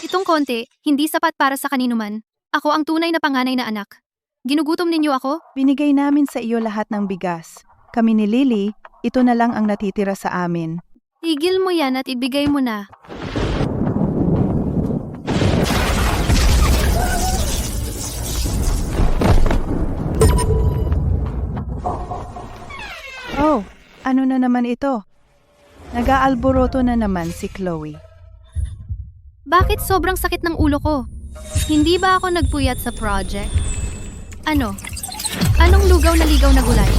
Itong konti, hindi sapat para sa kanino man. Ako ang tunay na panganay na anak. Ginugutom ninyo ako? Binigay namin sa iyo lahat ng bigas. Kami ni Lily, ito na lang ang natitira sa amin. Tigil mo yan at ibigay mo na. Oh, ano na naman ito? Nag-aalboroto na naman si Chloe. Bakit sobrang sakit ng ulo ko? Hindi ba ako nagpuyat sa project? Ano? Anong lugaw na gulay?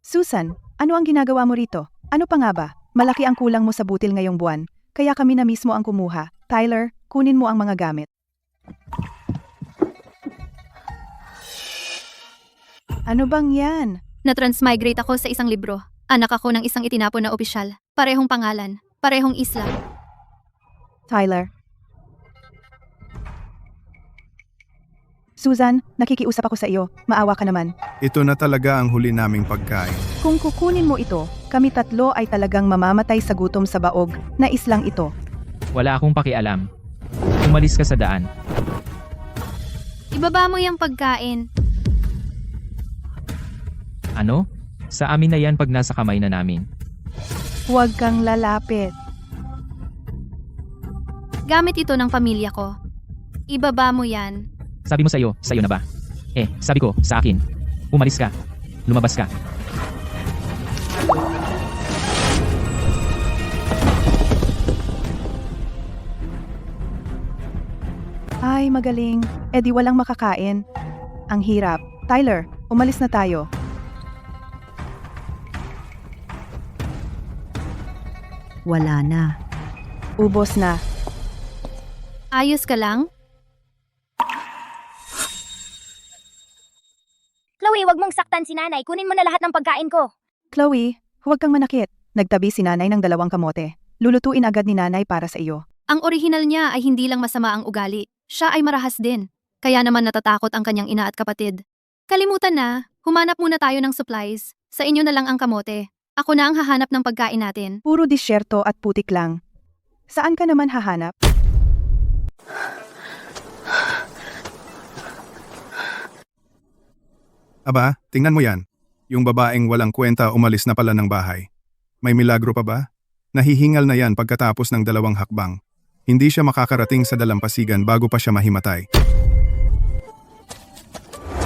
Susan, ano ang ginagawa mo rito? Ano pa nga ba? Malaki ang kulang mo sa butil ngayong buwan, kaya kami na mismo ang kumuha. Tyler, kunin mo ang mga gamit. Ano bang yan? Na-transmigrate ako sa isang libro. Anak ako ng isang itinapon na opisyal. Parehong pangalan. Parehong isla. Tyler. Susan, nakikiusap ako sa iyo. Maawa ka naman. Ito na talaga ang huli naming pagkain. Kung kukunin mo ito, kami tatlo ay talagang mamamatay sa gutom sa baog na islang ito. Wala akong pakialam. Umalis ka sa daan. Ibaba mo yung pagkain. Ano? Sa amin na yan pag nasa kamay na namin. Huwag kang lalapit. Gamit ito ng pamilya ko. Ibaba mo yan. Sabi mo sa'yo na ba? Sabi ko, sa akin. Umalis ka. Lumabas ka. Ay, magaling. Eh di walang makakain. Ang hirap. Tyler, umalis na tayo. Wala na. Ubos na. Ayos ka lang? Chloe, wag mong saktan si nanay. Kunin mo na lahat ng pagkain ko. Chloe, huwag kang manakit. Nagtabi si nanay ng 2 kamote. Lulutuin agad ni nanay para sa iyo. Ang orihinal niya ay hindi lang masama ang ugali. Siya ay marahas din. Kaya naman natatakot ang kanyang ina at kapatid. Kalimutan na, humanap muna tayo ng supplies. Sa inyo na lang ang kamote. Ako na ang hahanap ng pagkain natin. Puro disyerto at putik lang. Saan ka naman hahanap? Aba, tingnan mo yan. Yung babaeng walang kwenta umalis na pala ng bahay. May milagro pa ba? Nahihingal na yan pagkatapos ng 2 hakbang. Hindi siya makakarating sa dalampasigan bago pa siya mahimatay.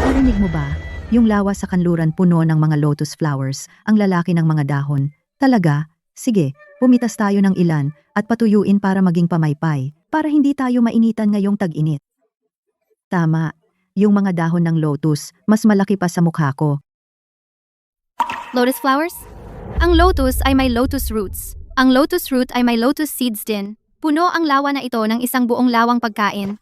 Narinig mo ba? Yung lawa sa kanluran puno ng mga lotus flowers, ang lalaki ng mga dahon. Talaga? Sige, pumitas tayo ng ilan at patuyuin para maging pamaypay, para hindi tayo mainitan ngayong tag-init. Tama, yung mga dahon ng lotus, mas malaki pa sa mukha ko. Lotus flowers? Ang lotus ay may lotus roots. Ang lotus root ay may lotus seeds din. Puno ang lawa na ito ng isang buong lawang pagkain.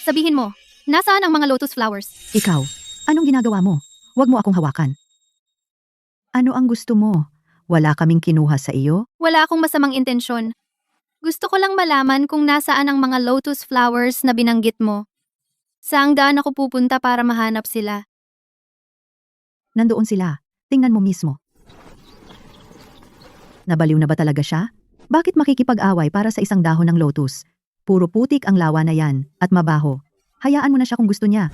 Sabihin mo, nasaan ang mga lotus flowers? Ikaw, anong ginagawa mo? Huwag mo akong hawakan. Ano ang gusto mo? Wala kaming kinuha sa iyo? Wala akong masamang intensyon. Gusto ko lang malaman kung nasaan ang mga lotus flowers na binanggit mo. Saang daan ako pupunta para mahanap sila? Nandoon sila. Tingnan mo mismo. Nabaliw na ba talaga siya? Bakit makikipag-away para sa isang dahon ng lotus? Puro putik ang lawa na yan, at mabaho. Hayaan mo na siya kung gusto niya.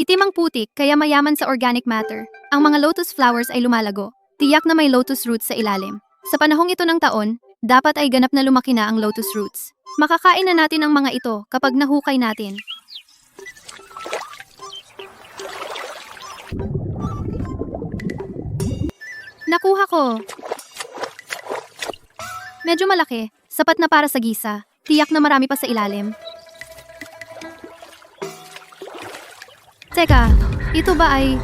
Itim ang putik kaya mayaman sa organic matter. Ang mga lotus flowers ay lumalago. Tiyak na may lotus roots sa ilalim. Sa panahong ito ng taon, dapat ay ganap na lumaki na ang lotus roots. Makakain na natin ang mga ito kapag nahukay natin. Nakuha ko. Medyo malaki. Sapat na para sa gisa. Tiyak na marami pa sa ilalim. Teka, ito ba ay...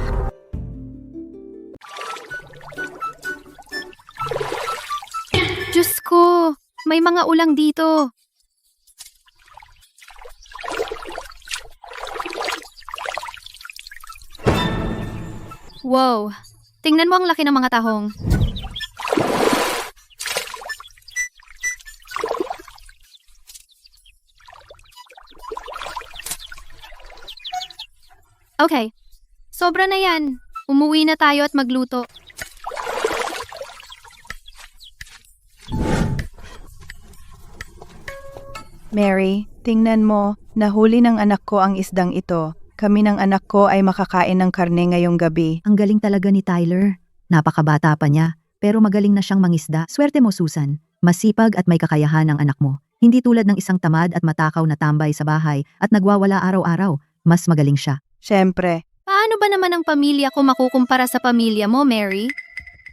Diyos ko, may mga ulang dito. Wow, tingnan mo ang laki ng mga tahong. Okay, Sobra na yan. Umuwi na tayo at magluto. Mary, tingnan mo, nahuli ng anak ko ang isdang ito. Kami ng anak ko ay makakain ng karne ngayong gabi. Ang galing talaga ni Tyler. Napakabata pa niya, pero magaling na siyang mangisda. Swerte mo, Susan. Masipag at may kakayahan ang anak mo. Hindi tulad ng isang tamad at matakaw na tambay sa bahay at nagwawala araw-araw. Mas magaling siya. Siyempre, Paano ba naman ang pamilya ko makukumpara sa pamilya mo, Mary?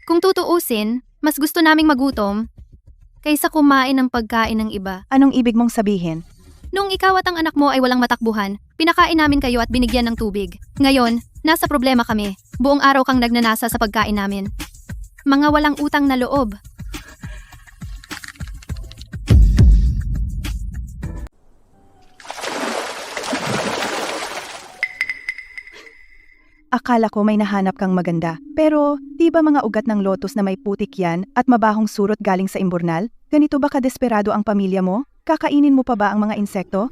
Kung tutuusin, mas gusto naming magutom kaysa kumain ng pagkain ng iba. anong ibig mong sabihin? Nung ikaw at ang anak mo ay walang matakbuhan, pinakain namin kayo at binigyan ng tubig. Ngayon, nasa problema kami. Buong araw kang nagnanasa sa pagkain namin. Mga walang utang na loob. Akala ko may nahanap kang maganda. Pero, di ba mga ugat ng lotus na may putik yan at mabahong surot galing sa imburnal? Ganito ba kadesperado ang pamilya mo? Kakainin mo pa ba ang mga insekto?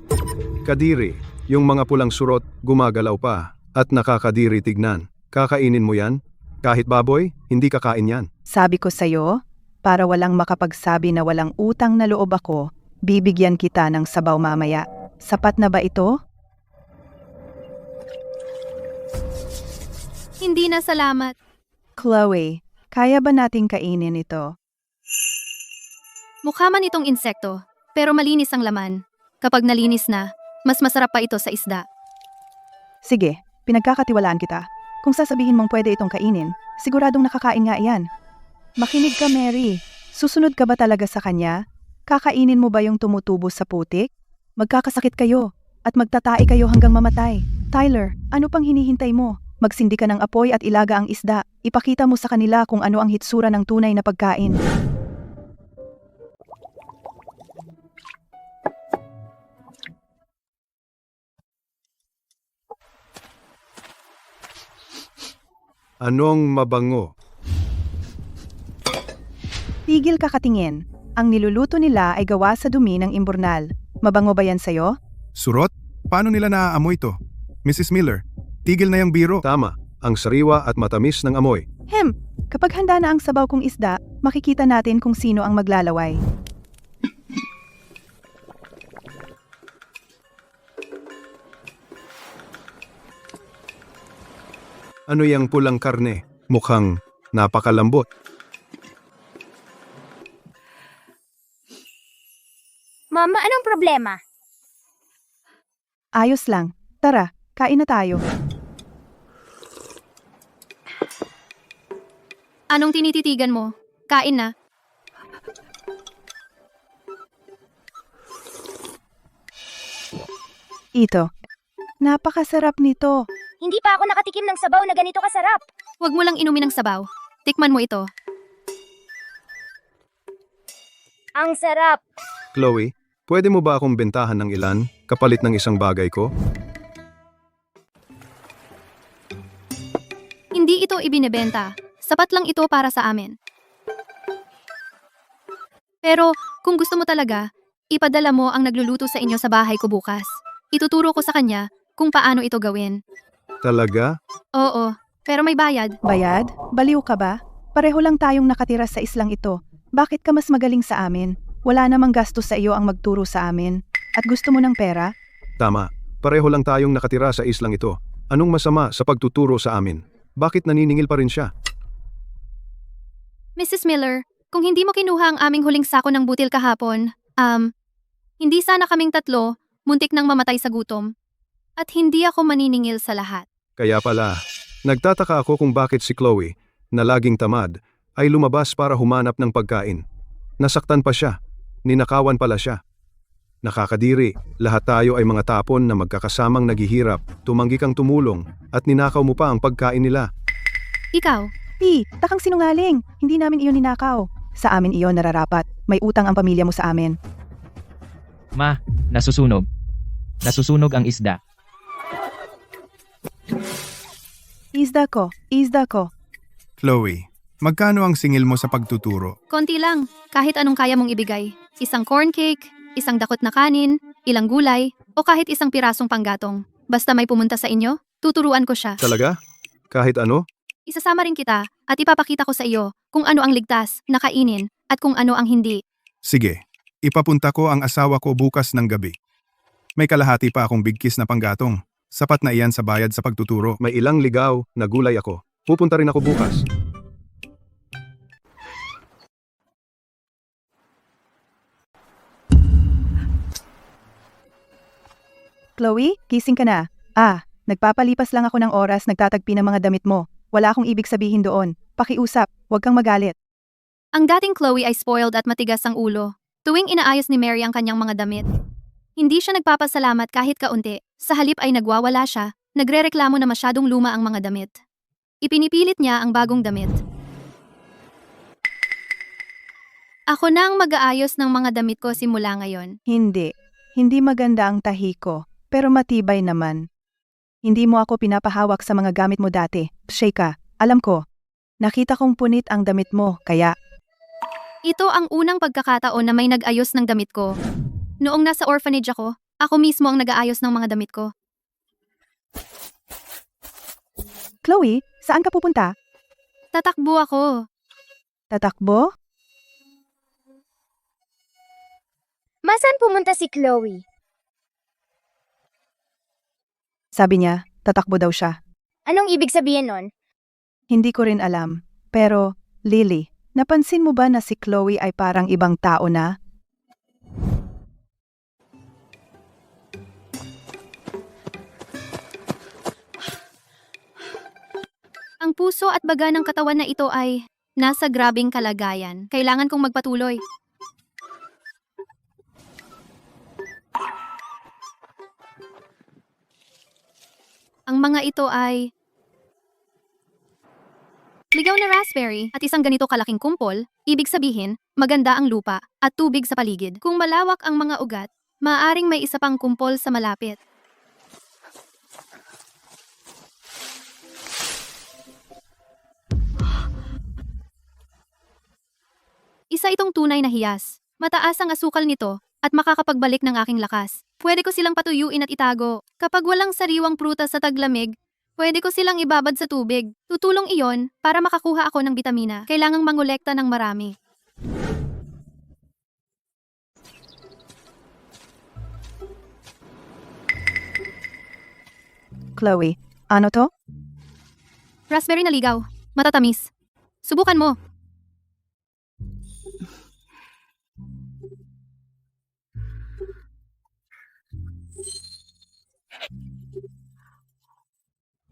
Kadiri, yung mga pulang surot gumagalaw pa at nakakadiri tignan. Kakainin mo yan? Kahit baboy, hindi kakain yan. Sabi ko sa'yo, para walang makapagsabi na walang utang na loob ako, bibigyan kita ng sabaw mamaya. Sapat na ba ito? Hindi na salamat. Chloe, kaya ba nating kainin ito? Mukha man itong insekto, pero malinis ang laman. Kapag nalinis na, mas masarap pa ito sa isda. Sige, pinagkakatiwalaan kita. Kung sasabihin mong pwede itong kainin, siguradong nakakain nga iyan. Makinig ka, Mary. Susunod ka ba talaga sa kanya? Kakainin mo ba yung tumutubo sa putik? Magkakasakit kayo at magtatae kayo hanggang mamatay. Tyler, ano pang hinihintay mo? Magsindi ka ng apoy at ilaga ang isda. Ipakita mo sa kanila kung ano ang hitsura ng tunay na pagkain. Anong mabango? Tigil ka katingin. Ang niluluto nila ay gawa sa dumi ng imburnal. Mabango ba yan sa'yo? Surot? Paano nila naaamoy to? Mrs. Miller, tigil na yung biro. Tama, ang sariwa at matamis ng amoy. Kapag handa na ang sabaw kong isda, makikita natin kung sino ang maglalaway. Ano yung pulang karne? Mukhang napakalambot. Mama, anong problema? Ayos lang. Tara, kain na tayo. Anong tinititigan mo? Kain na. Ito. Napakasarap nito. Hindi pa ako nakatikim ng sabaw na ganito kasarap. Huwag mo lang inumin ng sabaw. Tikman mo ito. Ang sarap. Chloe, pwede mo ba akong bentahan ng ilan kapalit ng isang bagay ko? Hindi ito ibinebenta. Sapat lang ito para sa amin. Pero kung gusto mo talaga, ipadala mo ang nagluluto sa inyo sa bahay ko bukas. Ituturo ko sa kanya kung paano ito gawin. Talaga? Oo, pero may bayad. Bayad? Baliw ka ba? Pareho lang tayong nakatira sa islang ito. Bakit ka mas magaling sa amin? Wala namang gastos sa iyo ang magturo sa amin. At gusto mo ng pera? Tama, pareho lang tayong nakatira sa islang ito. Anong masama sa pagtuturo sa amin? Bakit naniningil pa rin siya? Mrs. Miller, kung hindi mo kinuha ang aming huling sako ng butil kahapon, hindi sana kaming tatlo muntik nang mamatay sa gutom. At hindi ako maniningil sa lahat. Kaya pala, nagtataka ako kung bakit si Chloe, na laging tamad, ay lumabas para humanap ng pagkain. Nasaktan pa siya, ninakawan pala siya. Nakakadiri, lahat tayo ay mga tapon na magkakasamang naghihirap, tumanggi kang tumulong, at ninakaw mo pa ang pagkain nila. Ikaw, Takang sinungaling. Hindi namin iyon ninakaw. Sa amin iyon nararapat. May utang ang pamilya mo sa amin. Ma, nasusunog. Nasusunog ang isda. Isda ko. Chloe, magkano ang singil mo sa pagtuturo? konti lang. Kahit anong kaya mong ibigay. Isang corn cake, isang dakot na kanin, ilang gulay, o kahit isang pirasong panggatong. Basta may pumunta sa inyo, tuturuan ko siya. Talaga? Kahit ano? Isasama rin kita at ipapakita ko sa iyo kung ano ang ligtas na kainin at kung ano ang hindi. Sige, ipapunta ko ang asawa ko bukas ng gabi. May kalahati pa akong bigkis na panggatong. Sapat na iyan sa bayad sa pagtuturo. May ilang ligaw na gulay ako. Pupunta rin ako bukas. Chloe, gising ka na. Nagpapalipas lang ako ng oras nagtatagpi ng mga damit mo. Wala akong ibig sabihin doon. Pakiusap, huwag kang magalit. Ang dating Chloe ay spoiled at matigas ang ulo. Tuwing inaayos ni Mary ang kanyang mga damit, hindi siya nagpapasalamat kahit kaunti. Sa halip ay nagwawala siya, nagrereklamo na masyadong luma ang mga damit. Ipinipilit niya ang bagong damit. Ako na ang mag-aayos ng mga damit ko simula ngayon. Hindi. Hindi maganda ang tahi ko, pero matibay naman. Hindi mo ako pinapahawak sa mga gamit mo dati. Sheikah, alam ko. Nakita kong punit ang damit mo, kaya Ito ang unang pagkakataon na may nag-ayos ng damit ko. Noong nasa orphanage ako mismo ang nag-aayos ng mga damit ko. Chloe, saan ka pupunta? Tatakbo ako. Tatakbo? Masan pumunta si Chloe? Sabi niya, tatakbo daw siya. Anong ibig sabihin nun? Hindi ko rin alam. Pero, Lily, napansin mo ba na si Chloe ay parang ibang tao na? Ang puso at baga ng katawan na ito ay nasa grabing kalagayan. Kailangan kong magpatuloy. Ang mga ito ay ligaw na raspberry at isang ganito kalaking kumpol, ibig sabihin, maganda ang lupa at tubig sa paligid. Kung malawak ang mga ugat, maaaring may isa pang kumpol sa malapit. Isa itong tunay na hiyas. Mataas ang asukal nito at makakapagbalik ng aking lakas. Pwede ko silang patuyuin at itago. Kapag walang sariwang prutas sa taglamig, pwede ko silang ibabad sa tubig. Tutulong iyon para makakuha ako ng bitamina. Kailangang mangolekta ng marami. Chloe, ano to? Raspberry na ligaw. Matatamis. Subukan mo.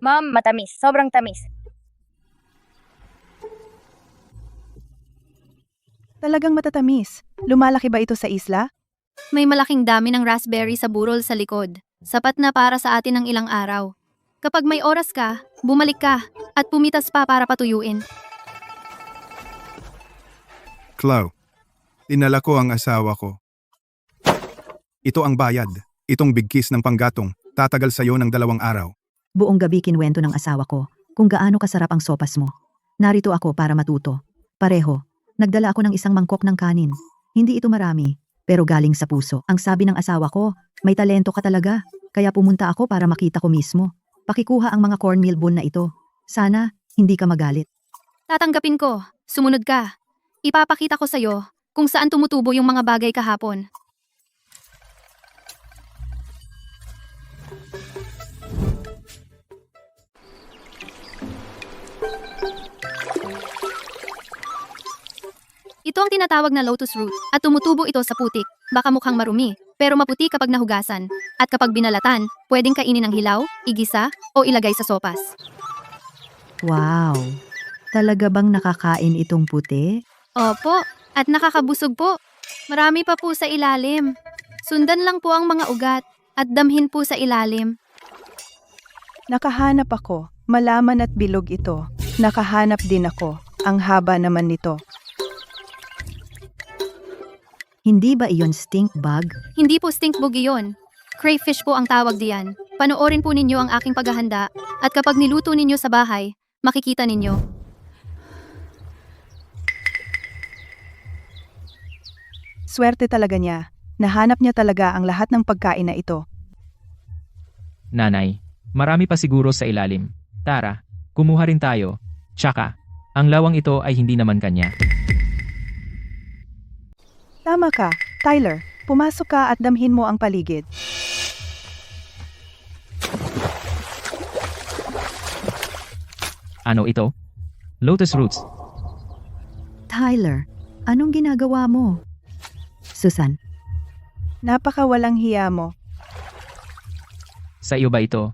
Ma'am, matamis. Sobrang tamis. Talagang matatamis. Lumalaki ba ito sa isla? May malaking dami ng raspberry sa burol sa likod. Sapat na para sa atin ng ilang araw. Kapag may oras ka, bumalik ka at pumitas pa para patuyuin. Chloe, dinala ko ang asawa ko. Ito ang bayad. Itong bigkis ng panggatong. Tatagal sa'yo ng 2 araw. Buong gabi kinwento ng asawa ko kung gaano kasarap ang sopas mo. Narito ako para matuto. Pareho, nagdala ako ng isang mangkok ng kanin. Hindi ito marami, pero galing sa puso. Ang sabi ng asawa ko, may talento ka talaga. Kaya pumunta ako para makita ko mismo. Pakikuha ang mga cornmeal bun na ito. Sana, hindi ka magalit. Tatanggapin ko. Sumunod ka. Ipapakita ko sa'yo kung saan tumutubo yung mga bagay kahapon. Ito ang tinatawag na lotus root at tumutubo ito sa putik. Baka mukhang marumi, pero maputi kapag nahugasan. At kapag binalatan, pwedeng kainin ng hilaw, igisa, o ilagay sa sopas. Wow! Talaga bang nakakain itong puti? Opo, at nakakabusog po. Marami pa po sa ilalim. Sundan lang po ang mga ugat at damhin po sa ilalim. Nakahanap ako. Malaman at bilog ito. Nakahanap din ako. Ang haba naman nito. Hindi ba iyon stink bug? Hindi po stink bug iyon. Crayfish po ang tawag diyan. Panoorin po ninyo ang aking paghahanda at kapag niluto ninyo sa bahay, makikita ninyo. Swerte talaga niya. Nahanap niya talaga ang lahat ng pagkain na ito. Nanay, marami pa siguro sa ilalim. Tara, Kumuha rin tayo. Tsaka, ang lawang ito ay hindi naman kanya. Tama ka, Tyler. Pumasok ka at damhin mo ang paligid. Ano ito? Lotus roots. Tyler, anong ginagawa mo? Susan, Napakawalang hiya mo. Sa iyo ba ito?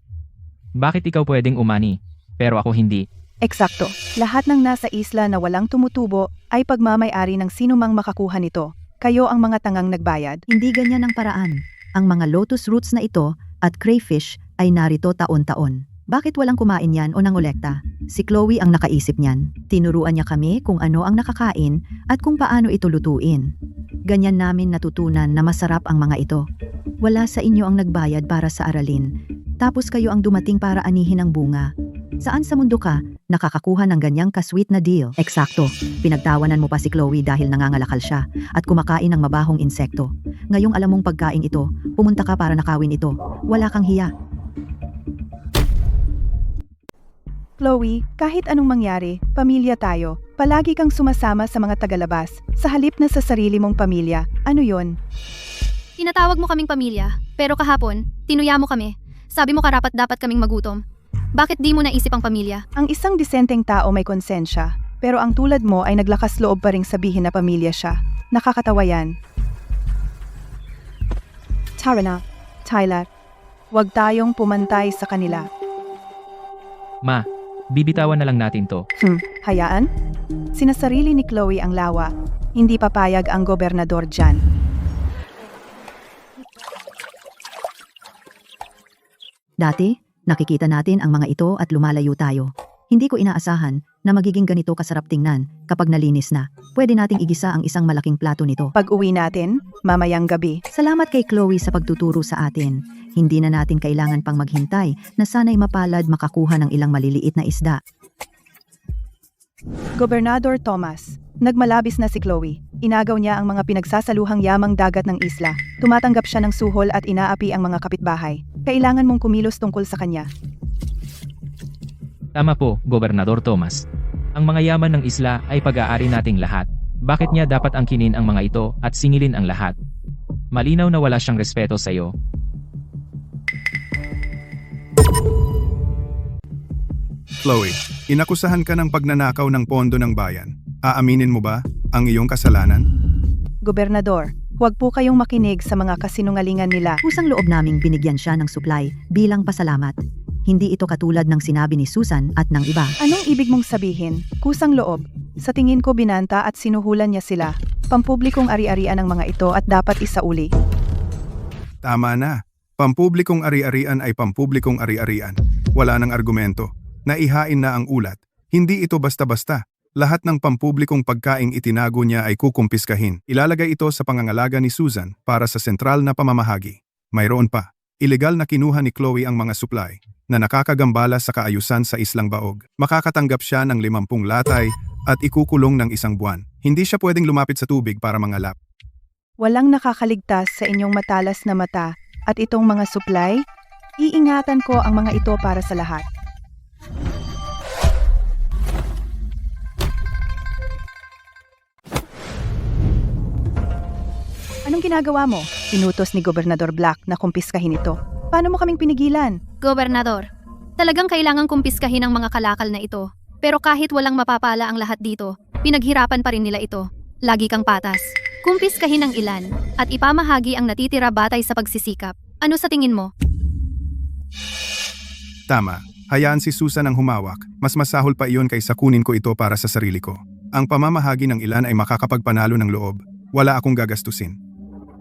Bakit ikaw pwedeng umani, pero ako hindi? Eksakto. Lahat ng nasa isla na walang tumutubo ay pagmamay-ari ng sinumang makakuha nito. Kayo ang mga tangang nagbayad. hindi ganyan ang paraan. Ang mga lotus roots na ito at crayfish ay narito taon-taon. Bakit walang kumain yan o nangolekta? Si Chloe ang nakaisip niyan. Tinuruan niya kami kung ano ang nakakain at kung paano ito lutuin. Ganyan namin natutunan na masarap ang mga ito. Wala sa inyo ang nagbayad para sa aralin. Tapos kayo ang dumating para anihin ang bunga. Saan sa mundo ka nakakakuha ng ganyang kasweet na deal? Eksakto, pinagtawanan mo pa si Chloe dahil nangangalakal siya at kumakain ng mabahong insekto. Ngayong alam mong pagkain ito, pumunta ka para nakawin ito. Wala kang hiya. Chloe, kahit anong mangyari, pamilya tayo. Palagi kang sumasama sa mga tagalabas. Sa halip na sa sarili mong pamilya. Ano yon? Tinatawag mo kaming pamilya, pero kahapon, tinuya mo kami. Sabi mo karapat dapat kaming magutom. Bakit di mo naisip ang pamilya? Ang isang disenteng tao may konsensya. Pero ang tulad mo ay naglakas loob pa ring sabihin na pamilya siya. Nakakatawa yan. Tara na, Tyler. Huwag tayong pumantay sa kanila. Ma, bibitawan na lang natin to. Hayaan? Sinasarili ni Chloe ang lawa. Hindi papayag ang gobernador dyan. Dati, nakikita natin ang mga ito at lumalayo tayo. Hindi ko inaasahan na magiging ganito kasarap tingnan kapag nalinis na. Pwede nating igisa ang isang malaking plato nito. Pag uwi natin, mamayang gabi. Salamat kay Chloe sa pagtuturo sa atin. Hindi na natin kailangan pang maghintay na sana'y mapalad makakuha ng ilang maliliit na isda. Gobernador Thomas. Nagmalabis na si Chloe. Inagaw niya ang mga pinagsasaluhang yamang dagat ng isla. Tumatanggap siya ng suhol at inaapi ang mga kapitbahay. Kailangan mong kumilos tungkol sa kanya. Tama po, Gobernador Thomas. Ang mga yaman ng isla ay pag-aari nating lahat. Bakit niya dapat angkinin ang mga ito at singilin ang lahat? Malinaw na wala siyang respeto sa iyo. Chloe, inakusahan ka ng pagnanakaw ng pondo ng bayan. Aaminin mo ba ang iyong kasalanan? Gobernador, huwag po kayong makinig sa mga kasinungalingan nila. Kusang loob naming binigyan siya ng supply bilang pasalamat. Hindi ito katulad ng sinabi ni Susan at ng iba. Anong ibig mong sabihin? Kusang loob. Sa tingin ko binanta at sinuhulan niya sila. Pampublikong ari-arian ang mga ito at dapat isauli. Tama na. Pampublikong ari-arian ay pampublikong ari-arian. Wala nang argumento. Naihain na ang ulat. Hindi ito basta-basta. Lahat ng pampublikong pagkaing itinago niya ay kukumpiskahin. Ilalagay ito sa pangangalaga ni Susan para sa sentral na pamamahagi. Mayroon pa. Ilegal na kinuha ni Chloe ang mga supply na nakakagambala sa kaayusan sa Islang Baog. Makakatanggap siya ng 50 latay at ikukulong ng 1 buwan. Hindi siya pwedeng lumapit sa tubig para mangalap. Walang nakakaligtas sa inyong matalas na mata at itong mga supply, iingatan ko ang mga ito para sa lahat. Anong ginagawa mo? Inutos ni Gobernador Black na kumpiskahin ito. Paano mo kaming pinigilan? Gobernador, talagang kailangang kumpiskahin ang mga kalakal na ito. Pero kahit walang mapapala ang lahat dito, pinaghirapan pa rin nila ito. Lagi kang patas. Kumpiskahin ang ilan at ipamahagi ang natitira batay sa pagsisikap. Ano sa tingin mo? Tama. Hayaan si Susan ang humawak. Mas masahol pa iyon kaysa kunin ko ito para sa sarili ko. Ang pamamahagi ng ilan ay makakapagpanalo ng loob. Wala akong gagastusin.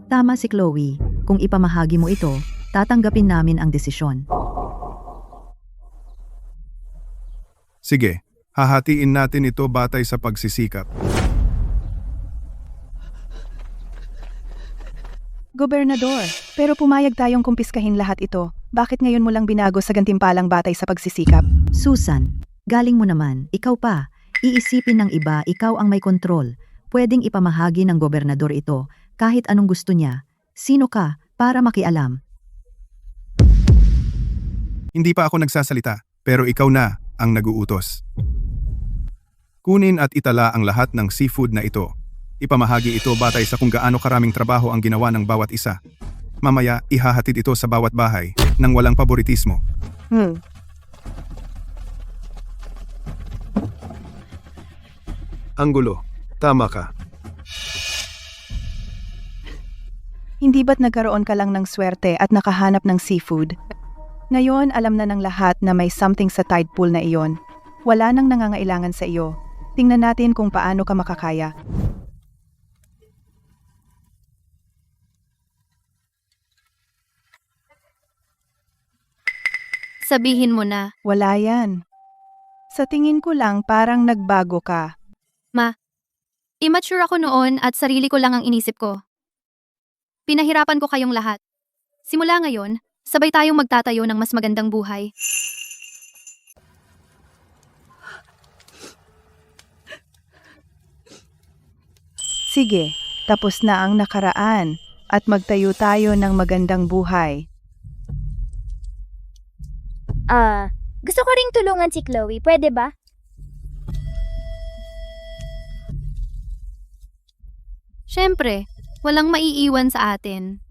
Tama si Chloe. Kung ipamahagi mo ito, tatanggapin namin ang desisyon. Sige, hahatiin natin ito batay sa pagsisikap. Gobernador, pero pumayag tayong kumpiskahin lahat ito. Bakit ngayon mo lang binago sa gantimpalang batay sa pagsisikap? Susan, galing mo naman, ikaw pa. Iisipin ng iba, ikaw ang may kontrol. Pwedeng ipamahagi ng gobernador ito kahit anong gusto niya. Sino ka para makialam? Hindi pa ako nagsasalita, pero ikaw na. ang naguutos. Kunin at itala ang lahat ng seafood na ito. Ipamahagi ito batay sa kung gaano karaming trabaho ang ginawa ng bawat isa. Mamaya, ihahatid ito sa bawat bahay nang walang paboritismo. Ang gulo. Tama ka. Hindi ba't nagkaroon ka lang ng swerte at nakahanap ng seafood? Ngayon, alam na ng lahat na may something sa tide pool na iyon. Wala nang nangangailangan sa iyo. Tingnan natin kung paano ka makakaya. Sabihin mo na, Wala yan. Sa tingin ko lang parang nagbago ka. immature ako noon at sarili ko lang ang inisip ko. Pinahirapan ko kayong lahat. Simula ngayon, sabay tayong magtatayo ng mas magandang buhay. Sige, tapos na ang nakaraan at magtayo tayo ng magandang buhay. Gusto ko ring tulungan si Chloe. Pwede ba? Siyempre, walang maiiwan sa atin.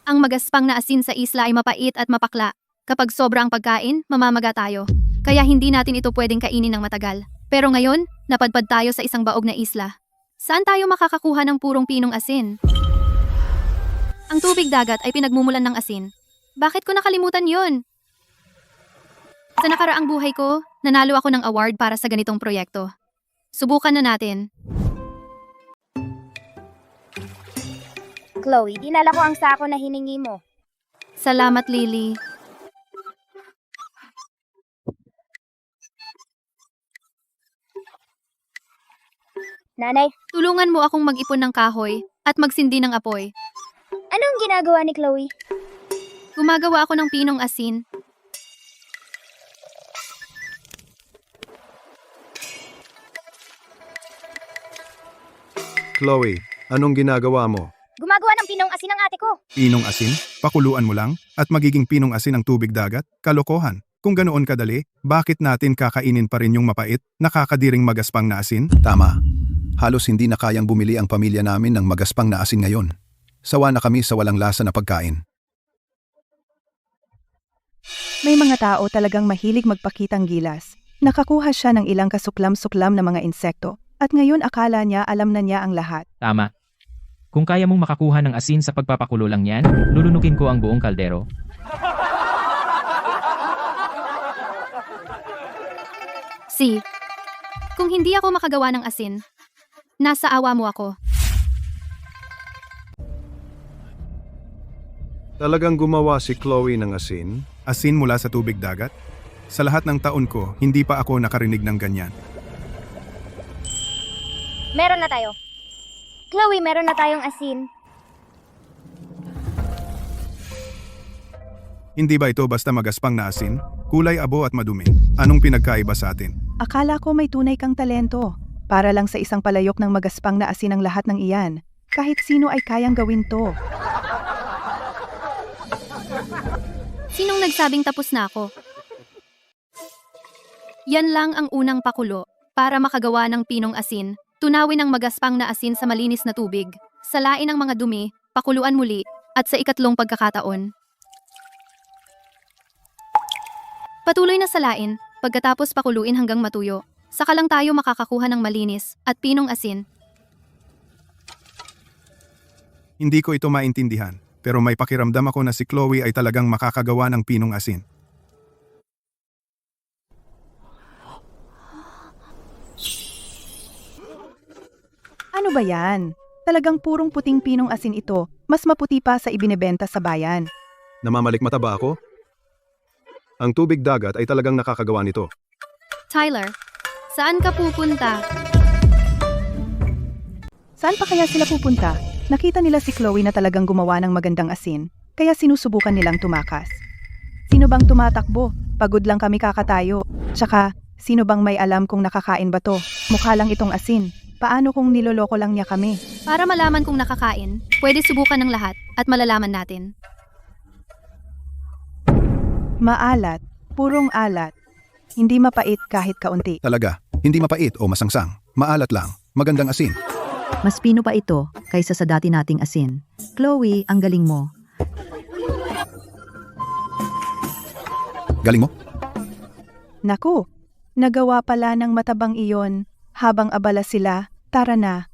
Ang magaspang na asin sa isla ay mapait at mapakla. Kapag sobra ang pagkain, mamamaga tayo. Kaya hindi natin ito pwedeng kainin ng matagal. Pero ngayon, napadpad tayo sa isang baog na isla. Saan tayo makakakuha ng purong pinong asin? Ang tubig dagat ay pinagmumulan ng asin. Bakit ko nakalimutan yon? Sa nakaraang buhay ko, nanalo ako ng award para sa ganitong proyekto. Subukan na natin. Chloe, dinala ko ang sako na hiningi mo. Salamat, Lily. Nanay, Tulungan mo akong mag-ipon ng kahoy at magsindi ng apoy. anong ginagawa ni Chloe? Gumagawa ako ng pinong asin. Chloe, anong ginagawa mo? Gumagawa ng pinong asin ng ate ko. Pinong asin? Pakuluan mo lang? At magiging pinong asin ang tubig dagat? Kalokohan. Kung ganoon kadali, bakit natin kakainin pa rin yung mapait, nakakadiring magaspang na asin? Tama. Halos hindi na kayang bumili ang pamilya namin ng magaspang na asin ngayon. Sawa na kami sa walang lasa na pagkain. May mga tao talagang mahilig magpakitang gilas. Nakakuha siya ng ilang kasuklam-suklam na mga insekto. At ngayon akala niya alam na niya ang lahat. Tama. Kung kaya mong makakuha ng asin sa pagpapakulo lang yan, lulunukin ko ang buong kaldero. Si, kung hindi ako makagawa ng asin, nasa awa mo ako. Talagang gumawa si Chloe ng asin? Asin mula sa tubig dagat? Sa lahat ng taon ko, hindi pa ako nakarinig ng ganyan. Meron na tayo. Chloe, meron na tayong asin. Hindi ba ito basta magaspang na asin? Kulay abo at madumi. Anong pinagkaiba sa atin? Akala ko may tunay kang talento. Para lang sa isang palayok ng magaspang na asin ang lahat ng iyan. Kahit sino ay kayang gawin to. Sinong nagsabing tapos na ako? Yan lang ang unang pakulo para makagawa ng pinong asin. Tunawin ang magaspang na asin sa malinis na tubig. Salain ang mga dumi, pakuluan muli, at sa ikatlong pagkakataon. Patuloy na salain, pagkatapos pakuluin hanggang matuyo. Saka lang tayo makakakuha ng malinis at pinong asin. Hindi ko ito maintindihan, pero may pakiramdam ako na si Chloe ay talagang makakagawa ng pinong asin. Ano ba yan? Talagang purong puting pinong asin ito. Mas maputi pa sa ibinebenta sa bayan. Namamalikmata ba ako? Ang tubig dagat ay talagang nakakagawa nito. Tyler, saan ka pupunta? Saan pa kaya sila pupunta? Nakita nila si Chloe na talagang gumawa ng magandang asin, kaya sinusubukan nilang tumakas. Sino bang tumatakbo? Pagod lang kami kakatayo. Tsaka, sino bang may alam kung nakakain ba to? Mukha lang itong asin. Paano kung niloloko lang niya kami? Para malaman kung nakakain, pwede subukan ng lahat at malalaman natin. Maalat, purong alat. Hindi mapait kahit kaunti. Talaga, hindi mapait o masangsang. Maalat lang. Magandang asin. Mas pino pa ito kaysa sa dati nating asin. Chloe, ang galing mo. Galing mo? Naku, nagawa pala ng matabang iyon habang abala sila. Tara na.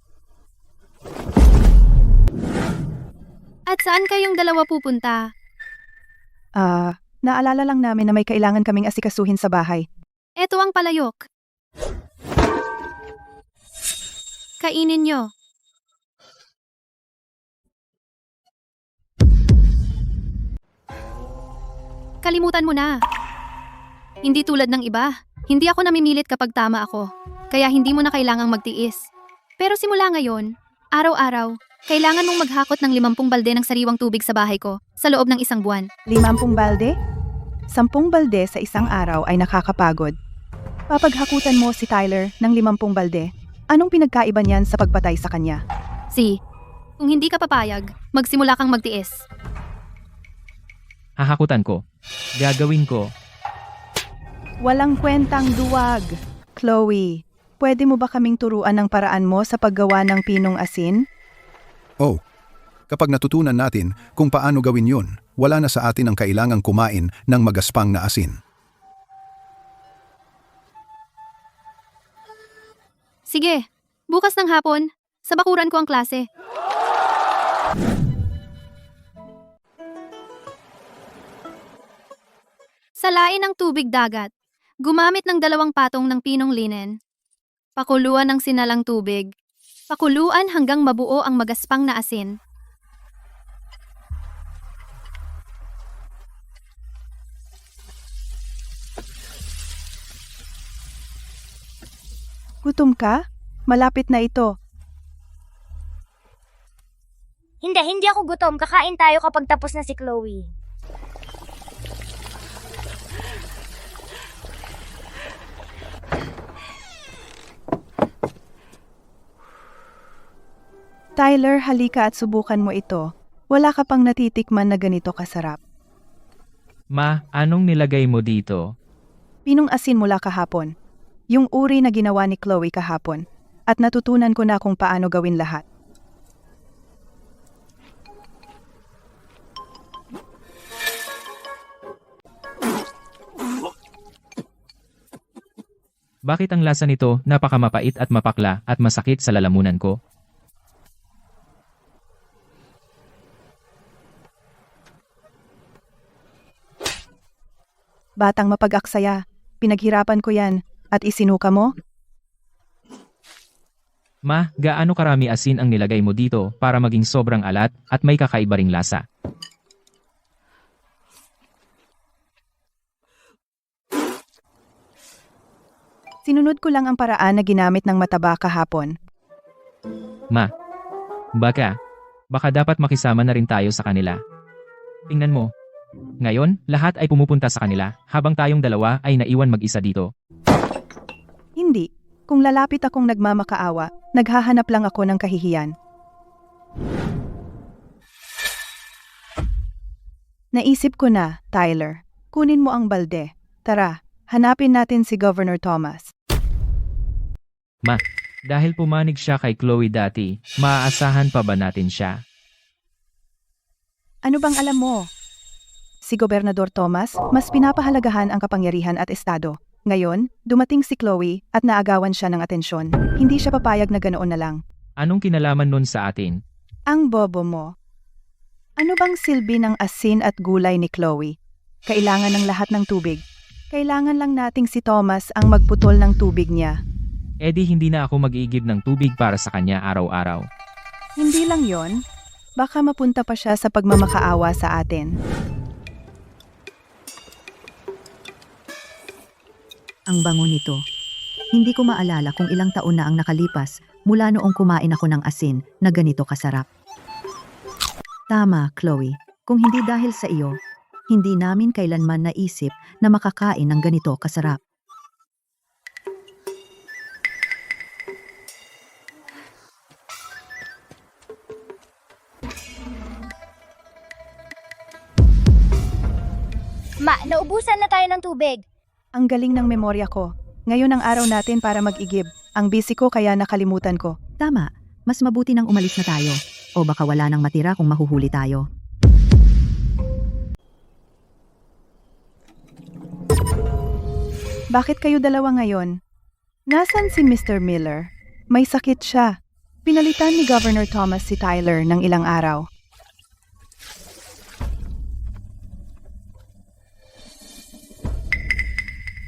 At saan kayong dalawa pupunta? Naalala lang namin na may kailangan kaming asikasuhin sa bahay. Eto ang palayok. Kainin nyo. Kalimutan mo na. Hindi tulad ng iba. Hindi ako namimilit kapag tama ako. Kaya hindi mo na kailangang magtiis. Pero simula ngayon, araw-araw, kailangan mong maghakot ng 50 balde ng sariwang tubig sa bahay ko sa loob ng 1 buwan. 50 balde? 10 balde sa isang araw ay nakakapagod. Papaghakutan mo si Tyler ng 50 balde. Anong pinagkaiba niyan sa pagpatay sa kanya? Kung hindi ka papayag, magsimula kang magtiis. Hahakutan ko. Gagawin ko. Walang kwentang duwag. Chloe, pwede mo ba kaming turuan ng paraan mo sa paggawa ng pinong asin? Oh, kapag natutunan natin kung paano gawin yun, wala na sa atin ang kailangang kumain ng magaspang na asin. Sige, bukas ng hapon, sa bakuran ko ang klase. Salain ng tubig dagat. Gumamit ng 2 patong ng pinong linen. Pakuluan ng sinalang tubig. Pakuluan hanggang mabuo ang magaspang na asin. Gutom ka? Malapit na ito. Hindi ako gutom. Kakain tayo kapag tapos na si Chloe. Tyler, halika at subukan mo ito. Wala ka pang natitikman na ganito kasarap. Ma, anong nilagay mo dito? Pinong asin mula kahapon. Yung uri na ginawa ni Chloe kahapon. At natutunan ko na kung paano gawin lahat. Bakit ang lasa nito napakamapait at mapakla at masakit sa lalamunan ko? Batang mapag-aksaya, pinaghirapan ko yan at isinuka mo? Ma, gaano karami asin ang nilagay mo dito para maging sobrang alat at may kakaiba ring lasa? Sinunod ko lang ang paraan na ginamit ng mataba kahapon. Ma, baka dapat makisama na rin tayo sa kanila. Tingnan mo. Ngayon, lahat ay pumupunta sa kanila habang tayong dalawa ay naiwan mag-isa dito. Hindi. Kung lalapit akong nagmamakaawa, naghahanap lang ako ng kahihiyan. Naisip ko na, Tyler. Kunin mo ang balde. Tara, hanapin natin si Governor Thomas. Ma, dahil pumanig siya kay Chloe dati, maaasahan pa ba natin siya? Ano bang alam mo? Si Gobernador Thomas, mas pinapahalagahan ang kapangyarihan at estado. Ngayon, dumating si Chloe at naagawan siya ng atensyon. Hindi siya papayag na ganoon na lang. Anong kinalaman nun sa atin? Ang bobo mo. Ano bang silbi ng asin at gulay ni Chloe? Kailangan ng lahat ng tubig. Kailangan lang nating si Thomas ang magputol ng tubig niya. Hindi na ako mag-iigib ng tubig para sa kanya araw-araw. Hindi lang yon. Baka mapunta pa siya sa pagmamakaawa sa atin. Ang bango nito. Hindi ko maalala kung ilang taon na ang nakalipas mula noong kumain ako ng asin na ganito kasarap. Tama, Chloe. Kung hindi dahil sa iyo, hindi namin kailanman naisip na makakain ng ganito kasarap. Ma, naubusan na tayo ng tubig. Ang galing ng memorya ko. Ngayon ang araw natin para mag-igib. Ang busy ko kaya nakalimutan ko. Tama, mas mabuti nang umalis na tayo. O baka wala nang matira kung mahuhuli tayo. Bakit kayo dalawa ngayon? Nasaan si Mr. Miller? May sakit siya. Pinalitan ni Governor Thomas si Tyler ng ilang araw.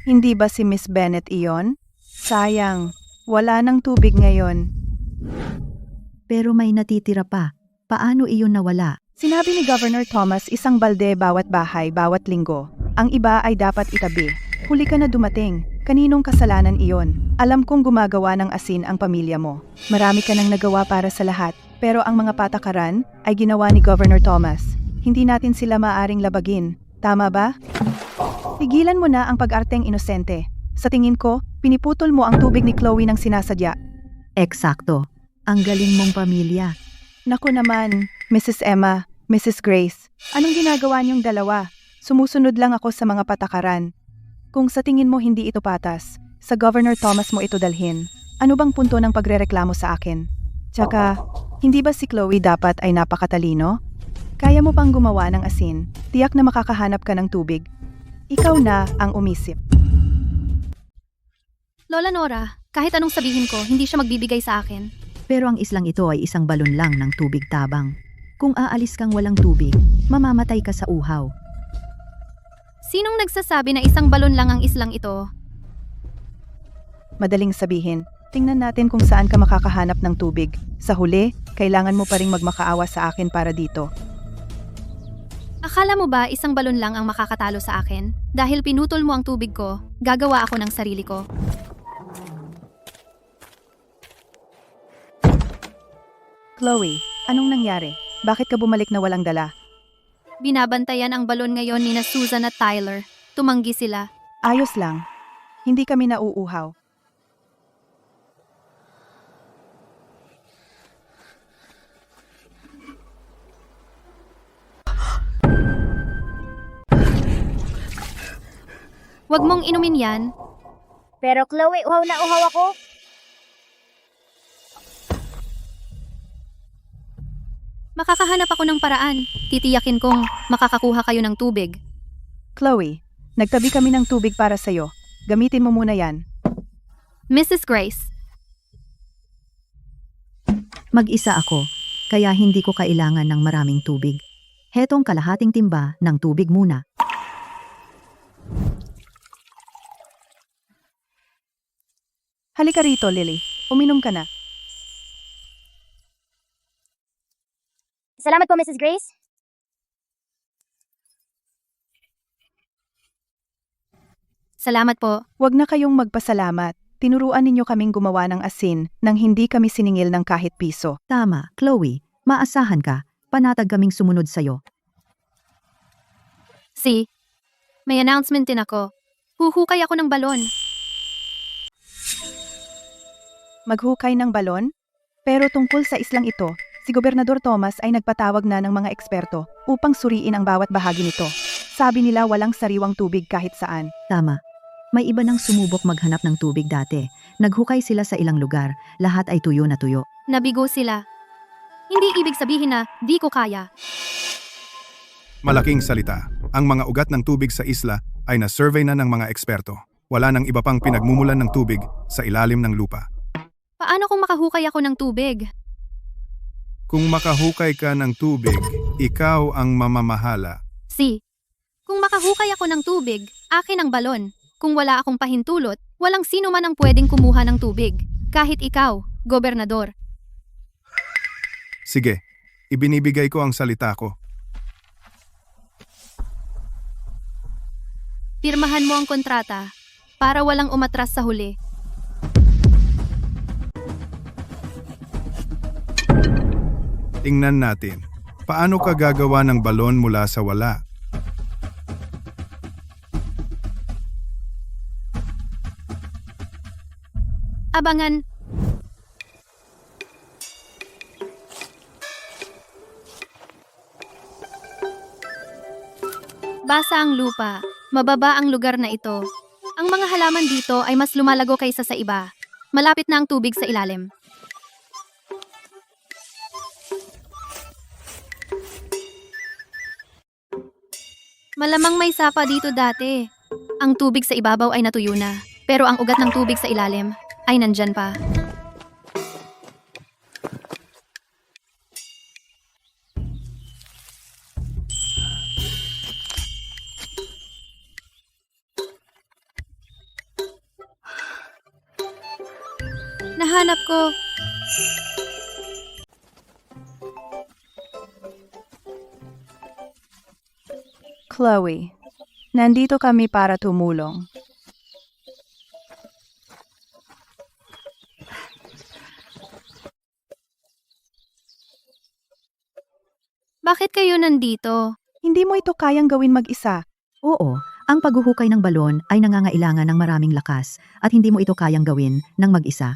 Hindi ba si Miss Bennett iyon? Sayang, wala ng tubig ngayon. Pero may natitira pa. Paano iyon nawala? Sinabi ni Governor Thomas isang balde bawat bahay bawat linggo. Ang iba ay dapat itabi. Huli ka na dumating. Kaninong kasalanan iyon? Alam kong gumagawa ng asin ang pamilya mo. Marami ka nang nagawa para sa lahat. Pero ang mga patakaran ay ginawa ni Governor Thomas. Hindi natin sila maaring labagin. Tama ba? Tigilan mo na ang pag-arteng inosente. Sa tingin ko, piniputol mo ang tubig ni Chloe ng sinasadya. Eksakto. Ang galing mong pamilya. Naku naman, Mrs. Emma, Mrs. Grace. Anong ginagawa niyong dalawa? Sumusunod lang ako sa mga patakaran. Kung sa tingin mo hindi ito patas, sa Governor Thomas mo ito dalhin. Ano bang punto ng pagrereklamo sa akin? Tsaka, hindi ba si Chloe dapat ay napakatalino? Kaya mo pang gumawa ng asin, tiyak na makakahanap ka ng tubig. Ikaw na ang umisip. Lola Nora, kahit anong sabihin ko, hindi siya magbibigay sa akin. Pero ang islang ito ay isang balon lang ng tubig tabang. Kung aalis kang walang tubig, mamamatay ka sa uhaw. Sinong nagsasabi na isang balon lang ang islang ito? Madaling sabihin, tingnan natin kung saan ka makakahanap ng tubig. Sa huli, kailangan mo pa ring magmakaawa sa akin para dito. Akala mo ba isang balon lang ang makakatalo sa akin? Dahil pinutol mo ang tubig ko, gagawa ako ng sarili ko. Chloe, anong nangyari? Bakit ka bumalik na walang dala? Binabantayan ang balon ngayon ni na Susan at Tyler. Tumanggi sila. Ayos lang. Hindi kami nauuhaw. Huwag mong inumin yan. Pero Chloe, uhaw na uhaw ako. Makakahanap ako ng paraan. Titiyakin kong makakakuha kayo ng tubig. Chloe, nagtabi kami ng tubig para sa'yo. Gamitin mo muna yan. Mrs. Grace, Mag-isa ako, kaya hindi ko kailangan ng maraming tubig. Hetong kalahating timba ng tubig muna. Halika rito, Lily. Uminom ka na. Salamat po, Mrs. Grace. salamat po. Huwag na kayong magpasalamat. Tinuruan ninyo kaming gumawa ng asin nang hindi kami siningil ng kahit piso. Tama, Chloe, maasahan ka. Panatag kaming sumunod sa'yo. May announcement din ako. Huhukay ako ng balon. Maghukay ng balon? Pero tungkol sa islang ito, si Gobernador Thomas ay nagpatawag na ng mga eksperto upang suriin ang bawat bahagi nito. Sabi nila walang sariwang tubig kahit saan. Tama. May iba nang sumubok maghanap ng tubig dati. Naghukay sila sa ilang lugar. Lahat ay tuyo na tuyo. Nabigo sila. Hindi ibig sabihin na di ko kaya. Malaking salita. Ang mga ugat ng tubig sa isla ay na-survey na ng mga eksperto. Wala nang iba pang pinagmumulan ng tubig sa ilalim ng lupa. Paano kung makahukay ako ng tubig? Kung makahukay ka ng tubig, ikaw ang mamamahala. Kung makahukay ako ng tubig, akin ang balon. Kung wala akong pahintulot, walang sino man ang pwedeng kumuha ng tubig. Kahit ikaw, gobernador. Sige, ibinibigay ko ang salita ko. Pirmahan mo ang kontrata para walang umatras sa huli. Tingnan natin. Paano ka gagawa ng balon mula sa wala? Abangan. Basa ang lupa. Mababa ang lugar na ito. Ang mga halaman dito ay mas lumalago kaysa sa iba. Malapit na ang tubig sa ilalim. Malamang may sapa dito dati. Ang tubig sa ibabaw ay natuyo na, pero ang ugat ng tubig sa ilalim ay nandyan pa. Nahanap ko. Chloe, nandito kami para tumulong. Bakit kayo nandito? Hindi mo ito kayang gawin mag-isa. Oo, ang paghuhukay ng balon ay nangangailangan ng maraming lakas at hindi mo ito kayang gawin ng mag-isa.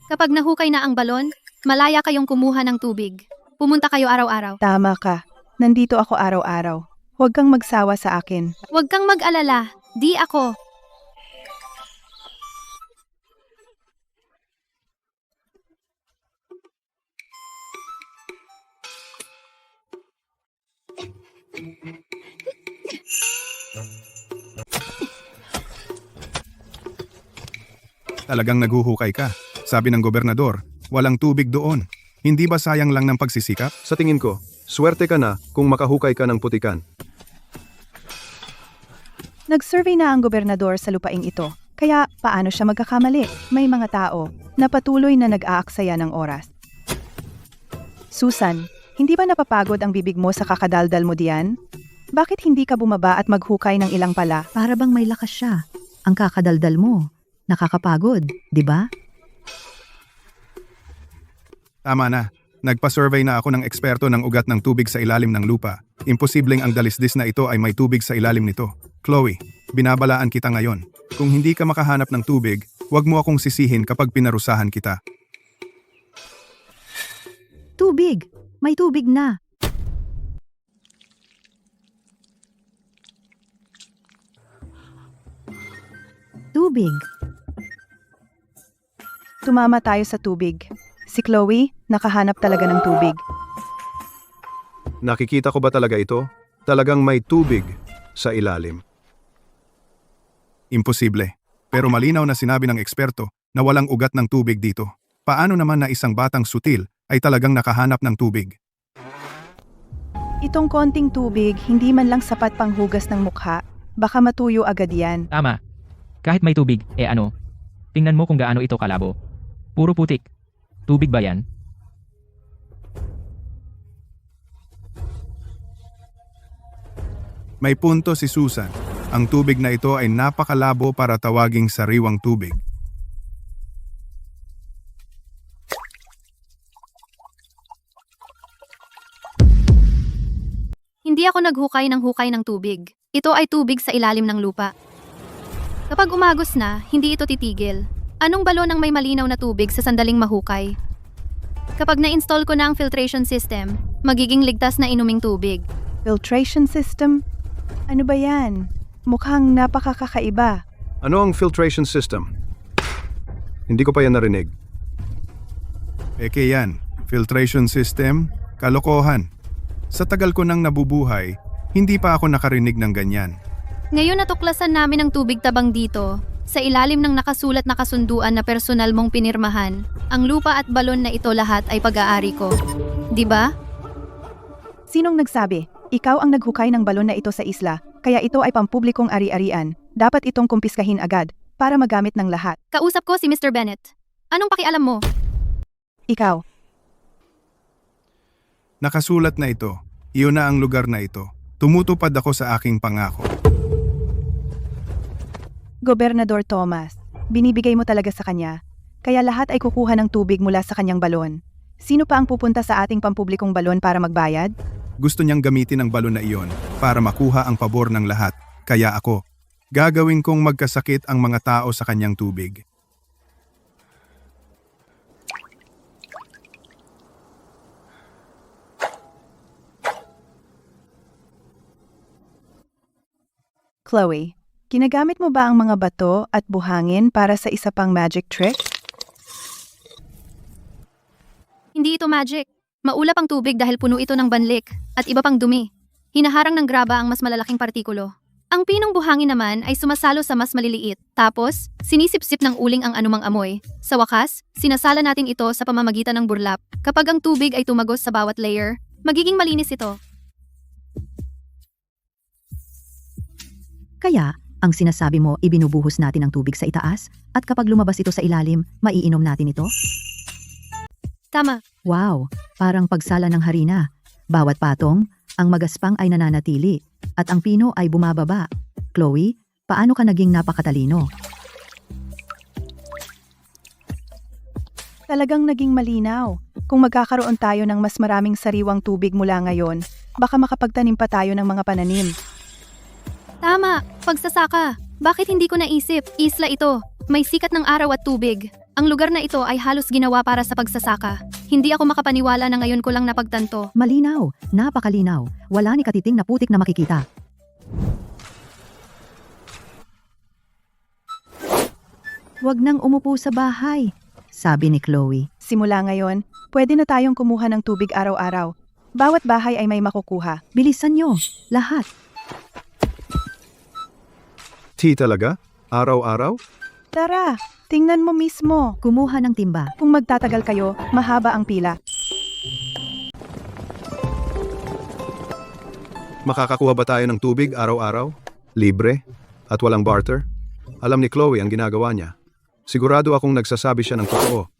Kapag nahukay na ang balon, malaya kayong kumuha ng tubig. Pumunta kayo araw-araw. Tama ka. Nandito ako araw-araw. Huwag kang magsawa sa akin. Huwag kang mag-alala. Di ako. Talagang naghuhukay ka. Sabi ng gobernador, walang tubig doon. Hindi ba sayang lang ng pagsisikap? Sa tingin ko, swerte ka na kung makahukay ka ng putikan. Nag-survey na ang gobernador sa lupaing ito. Kaya paano siya magkakamali? May mga tao na patuloy na nag-aaksaya ng oras. Susan, hindi ba napapagod ang bibig mo sa kakadaldal mo diyan? Bakit hindi ka bumaba at maghukay ng ilang pala? Para bang may lakas siya. Ang kakadaldal mo. Nakakapagod, di ba? Tama na. Nagpa-survey na ako ng eksperto ng ugat ng tubig sa ilalim ng lupa. Imposibleng ang dalisdis na ito ay may tubig sa ilalim nito. Chloe, binabalaan kita ngayon. Kung hindi ka makahanap ng tubig, huwag mo akong sisihin kapag pinarusahan kita. Tubig! May tubig na! Tubig! Tumama tayo sa tubig. Si Chloe, nakahanap talaga ng tubig. Nakikita ko ba talaga ito? Talagang may tubig sa ilalim. Imposible. Pero malinaw na sinabi ng eksperto na walang ugat ng tubig dito. Paano naman na isang batang sutil ay talagang nakahanap ng tubig? Itong konting tubig, hindi man lang sapat pang hugas ng mukha. Baka matuyo agad yan. Tama. Kahit may tubig, ano? Tingnan mo kung gaano ito kalabo. Puro putik. Tubig ba yan? May punto si Susan. Ang tubig na ito ay napakalabo para tawaging sariwang tubig. Hindi ako naghukay ng tubig. Ito ay tubig sa ilalim ng lupa. Kapag umagos na, hindi ito titigil. Anong balon ang may malinaw na tubig sa sandaling mahukay? Kapag na-install ko na ang filtration system, magiging ligtas na inuming tubig. Filtration system? Ano ba yan? Mukhang napakakaiba. Ano ang filtration system? Hindi ko pa yan narinig. Peke yan. Filtration system? Kalokohan. Sa tagal ko nang nabubuhay, hindi pa ako nakarinig ng ganyan. Ngayon natuklasan namin ang tubig tabang dito. Sa ilalim ng nakasulat na kasunduan na personal mong pinirmahan, ang lupa at balon na ito lahat ay pag-aari ko. Di ba? Sinong nagsabi? Ikaw ang naghukay ng balon na ito sa isla, kaya ito ay pampublikong ari-arian. Dapat itong kumpiskahin agad, para magamit ng lahat. Kausap ko si Mr. Bennett. Anong pakialam mo? Ikaw, Nakasulat na ito. Iyon na ang lugar na ito. Tumutupad ako sa aking pangako. Gobernador Thomas, binibigay mo talaga sa kanya, kaya lahat ay kukuha ng tubig mula sa kanyang balon. Sino pa ang pupunta sa ating pampublikong balon para magbayad? Gusto niyang gamitin ang balon na iyon para makuha ang pabor ng lahat. Kaya ako, gagawin kong magkasakit ang mga tao sa kanyang tubig. Chloe, ginagamit mo ba ang mga bato at buhangin para sa isa pang magic trick? Hindi ito magic. Maulap ang tubig dahil puno ito ng banlik at iba pang dumi. Hinaharang ng graba ang mas malalaking partikulo. Ang pinong buhangin naman ay sumasalo sa mas maliliit. Tapos, sinisipsip ng uling ang anumang amoy. Sa wakas, sinasala natin ito sa pamamagitan ng burlap. Kapag ang tubig ay tumagos sa bawat layer, magiging malinis ito. Kaya, ang sinasabi mo, ibinubuhos natin ang tubig sa itaas, at kapag lumabas ito sa ilalim, maiinom natin ito? Tama. Wow, parang pagsala ng harina. Bawat patong, ang magaspang ay nananatili, at ang pino ay bumababa. Chloe, paano ka naging napakatalino? Talagang naging malinaw. Kung magkakaroon tayo ng mas maraming sariwang tubig mula ngayon, baka makapagtanim pa tayo ng mga pananim. Tama. Pagsasaka. Bakit hindi ko naisip? Isla ito. May sikat ng araw at tubig. Ang lugar na ito ay halos ginawa para sa pagsasaka. Hindi ako makapaniwala na ngayon ko lang napagtanto. Malinaw, napakalinaw. Wala ni katiting na putik na makikita. Huwag nang umupo sa bahay, sabi ni Chloe. Simula ngayon, pwede na tayong kumuha ng tubig araw-araw. Bawat bahay ay may makukuha. Bilisan nyo, lahat. Tea talaga? Araw-araw? Tara, tingnan mo mismo. Kumuha ng timba. Kung magtatagal kayo, mahaba ang pila. Makakakuha ba tayo ng tubig araw-araw? Libre? At walang barter? Alam ni Chloe ang ginagawa niya. Sigurado akong nagsasabi siya ng totoo.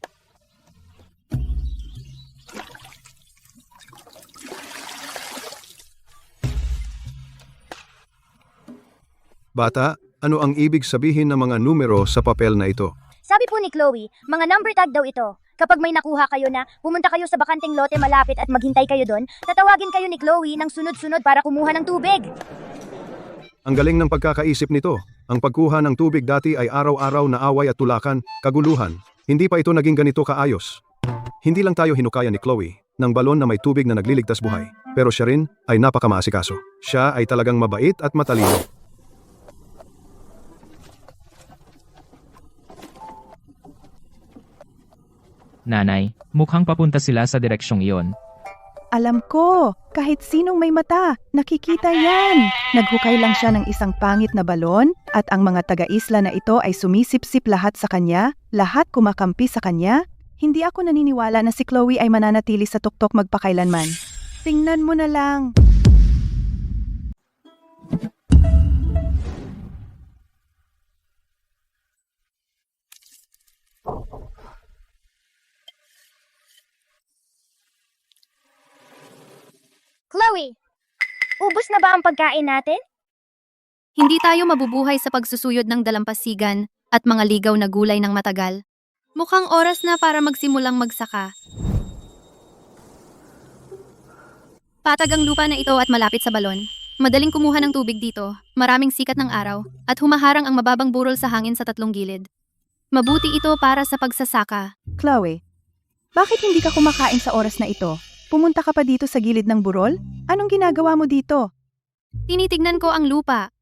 Bata, ano ang ibig sabihin ng mga numero sa papel na ito? Sabi po ni Chloe, mga number tag daw ito. Kapag may nakuha kayo na, pumunta kayo sa bakanting lote malapit at maghintay kayo doon, tatawagin kayo ni Chloe ng sunod-sunod para kumuha ng tubig. Ang galing ng pagkakaisip nito. Ang pagkuha ng tubig dati ay araw-araw na away at tulakan, kaguluhan. Hindi pa ito naging ganito kaayos. Hindi lang tayo hinukaya ni Chloe ng balon na may tubig na nagliligtas buhay. Pero siya rin ay napakamaasikaso. Siya ay talagang mabait at matalino. Nanay, mukhang papunta sila sa direksyong iyon. Alam ko, kahit sinong may mata, nakikita yan. Naghukay lang siya ng isang pangit na balon at ang mga taga-isla na ito ay sumisipsip lahat sa kanya, lahat kumakampi sa kanya. Hindi ako naniniwala na si Chloe ay mananatili sa tuktok magpakailanman. Tingnan mo na lang. Chloe, ubos na ba ang pagkain natin? Hindi tayo mabubuhay sa pagsusuyod ng dalampasigan at mga ligaw na gulay ng matagal. Mukhang oras na para magsimulang magsaka. Patag ang lupa na ito at malapit sa balon. Madaling kumuha ng tubig dito, maraming sikat ng araw, at humaharang ang mababang burol sa hangin sa tatlong gilid. Mabuti ito para sa pagsasaka. Chloe, bakit hindi ka kumakain sa oras na ito? Pumunta ka pa dito sa gilid ng burol? Anong ginagawa mo dito? Tinitignan ko ang lupa.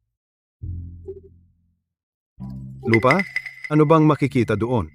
Lupa? Ano bang makikita doon?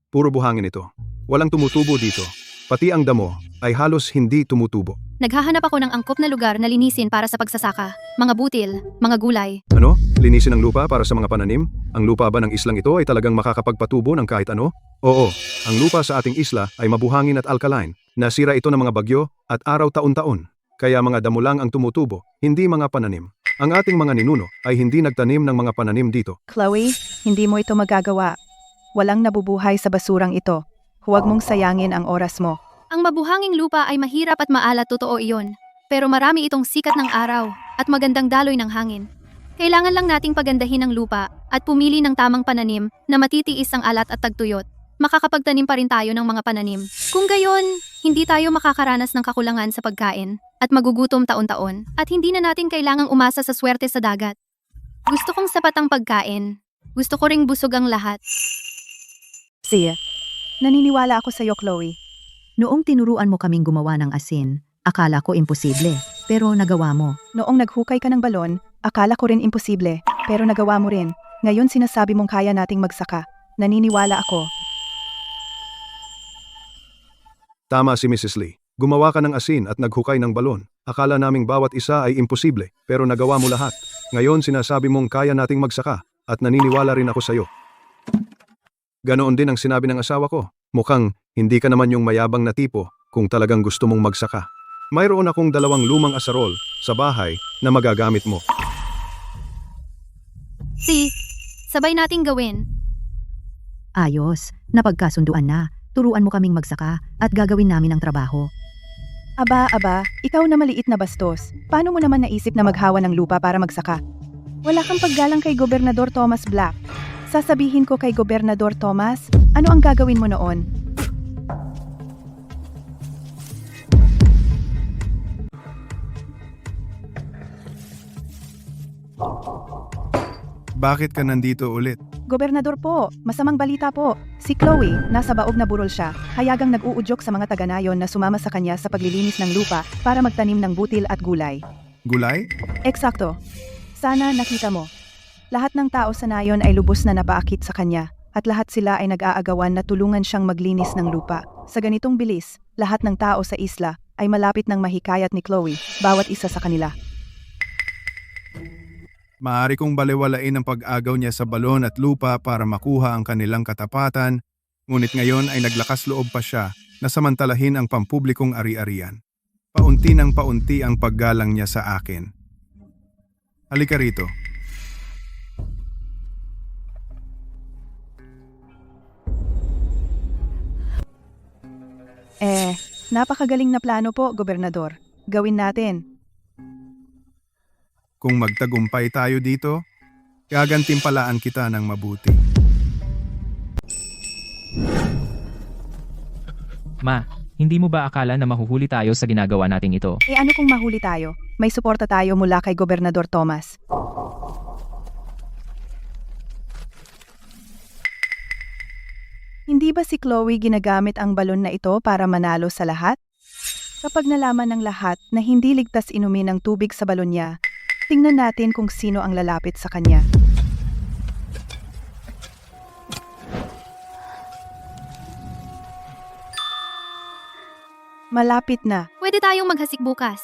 Puro buhangin ito. Walang tumutubo dito. Pati ang damo ay halos hindi tumutubo. Naghahanap ako ng angkop na lugar na linisin para sa pagsasaka. Mga butil, mga gulay. Ano? Linisin ang lupa para sa mga pananim? Ang lupa ba ng islang ito ay talagang makakapagpatubo ng kahit ano? Oo, ang lupa sa ating isla ay mabuhangin at alkaline. Nasira ito ng mga bagyo at araw taon-taon. Kaya mga damo lang ang tumutubo, hindi mga pananim. Ang ating mga ninuno ay hindi nagtanim ng mga pananim dito. Chloe, hindi mo ito magagawa. Walang nabubuhay sa basurang ito. Huwag mong sayangin ang oras mo. Ang mabuhanging lupa ay mahirap at maalat, totoo iyon. Pero marami itong sikat ng araw at magandang daloy ng hangin. Kailangan lang nating pagandahin ang lupa at pumili ng tamang pananim na matitiis ang alat at tagtuyot. Makakapagtanim pa rin tayo ng mga pananim. Kung gayon, hindi tayo makakaranas ng kakulangan sa pagkain at magugutom taon-taon at hindi na natin kailangang umasa sa swerte sa dagat. Gusto kong sapat ang pagkain. Gusto ko ring busog ang lahat. Siya, naniniwala ako sa iyo, Chloe. Noong tinuruan mo kaming gumawa ng asin, akala ko imposible, pero nagawa mo. Noong naghukay ka ng balon, akala ko rin imposible. Pero nagawa mo rin. Ngayon sinasabi mong kaya nating magsaka. Naniniwala ako. Tama si Mrs. Lee. Gumawa ka ng asin at naghukay ng balon. Akala naming bawat isa ay imposible, pero nagawa mo lahat. Ngayon sinasabi mong kaya nating magsaka, at naniniwala rin ako sa'yo. Ganoon din ang sinabi ng asawa ko. Mukhang hindi ka naman yung mayabang na tipo kung talagang gusto mong magsaka. Mayroon akong 2 lumang asarol sa bahay na magagamit mo. Sabay nating gawin. Ayos, napagkasunduan na. Turuan mo kaming magsaka at gagawin namin ang trabaho. Aba, ikaw na maliit na bastos. Paano mo naman naisip na maghawa ng lupa para magsaka? Wala kang paggalang kay Gobernador Thomas Black. Sasabihin ko kay Gobernador Thomas, ano ang gagawin mo noon? Bakit ka nandito ulit? Gobernador po, masamang balita po. Si Chloe, nasa baog na burol siya, hayagang nag-uudyok sa mga taga-nayon na sumama sa kanya sa paglilinis ng lupa para magtanim ng butil at gulay. Gulay? Eksakto. Sana nakita mo. Lahat ng tao sa nayon ay lubos na napaakit sa kanya, at lahat sila ay nag-aagawan na tulungan siyang maglinis ng lupa. Sa ganitong bilis, lahat ng tao sa isla ay malapit ng mahikayat ni Chloe, bawat isa sa kanila. Maaari kong balewalain ang pag-agaw niya sa balon at lupa para makuha ang kanilang katapatan, ngunit ngayon ay naglakas loob pa siya na samantalahin ang pampublikong ari-arian. Paunti ng paunti ang paggalang niya sa akin. Halika rito. Napakagaling na plano po, Gobernador. Gawin natin. Kung magtagumpay tayo dito, gagantimpalaan kita ng mabuti. Ma, hindi mo ba akala na mahuhuli tayo sa ginagawa nating ito? Ano kung mahuli tayo? May suporta tayo mula kay Gobernador Thomas. Hindi ba si Chloe ginagamit ang balon na ito para manalo sa lahat? Kapag nalaman ng lahat na hindi ligtas inumin ang tubig sa balon niya, tingnan natin kung sino ang lalapit sa kanya. Malapit na. Pwede tayong maghasik bukas.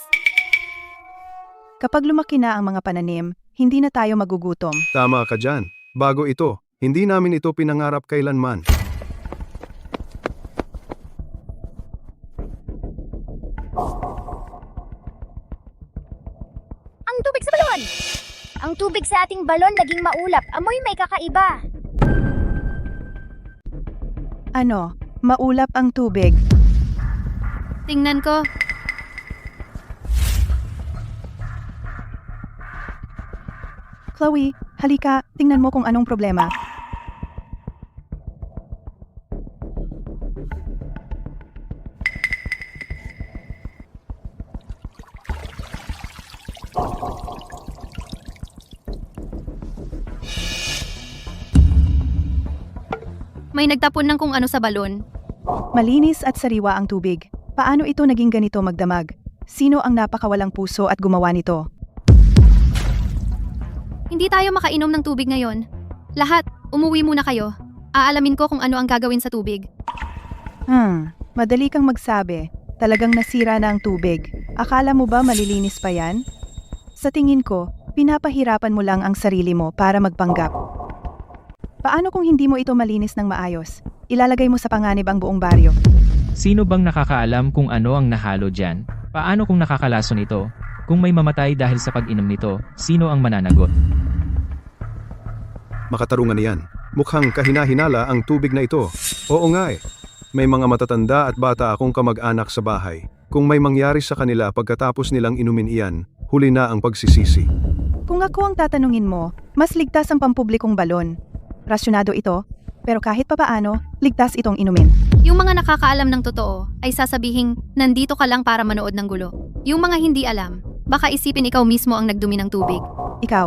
Kapag lumaki na ang mga pananim, hindi na tayo magugutom. Tama ka dyan. Bago ito, hindi namin ito pinangarap kailanman. Ang tubig sa balon! Ang tubig sa ating balon naging maulap. Amoy may kakaiba. Ano? Maulap ang tubig. Tingnan ko. Chloe, halika, tingnan mo kung anong problema. May nagtapon ng kung ano sa balon. Malinis at sariwa ang tubig. Paano ito naging ganito magdamag? Sino ang napakawalang puso at gumawa nito? Hindi tayo makainom ng tubig ngayon. Lahat, umuwi muna kayo. Aalamin ko kung ano ang gagawin sa tubig. Madali kang magsabi. Talagang nasira na ang tubig. Akala mo ba malilinis pa yan? Sa tingin ko, pinapahirapan mo lang ang sarili mo para magpanggap. Paano kung hindi mo ito malinis ng maayos? Ilalagay mo sa panganib ang buong baryo. Sino bang nakakaalam kung ano ang nahalo dyan? Paano kung nakakalason ito? Kung may mamatay dahil sa pag-inom nito, sino ang mananagot? Makatarungan niyan. Mukhang kahina-hinala ang tubig na ito. Oo nga eh. May mga matatanda at bata akong kamag-anak sa bahay. Kung may mangyari sa kanila pagkatapos nilang inumin iyan, huli na ang pagsisisi. Kung ako ang tatanungin mo, mas ligtas ang pampublikong balon. Rasyonado ito, pero kahit papaano, ligtas itong inumin. Yung mga nakakaalam ng totoo ay sasabihing nandito ka lang para manood ng gulo. Yung mga hindi alam, baka isipin ikaw mismo ang nagdumi ng tubig. Ikaw,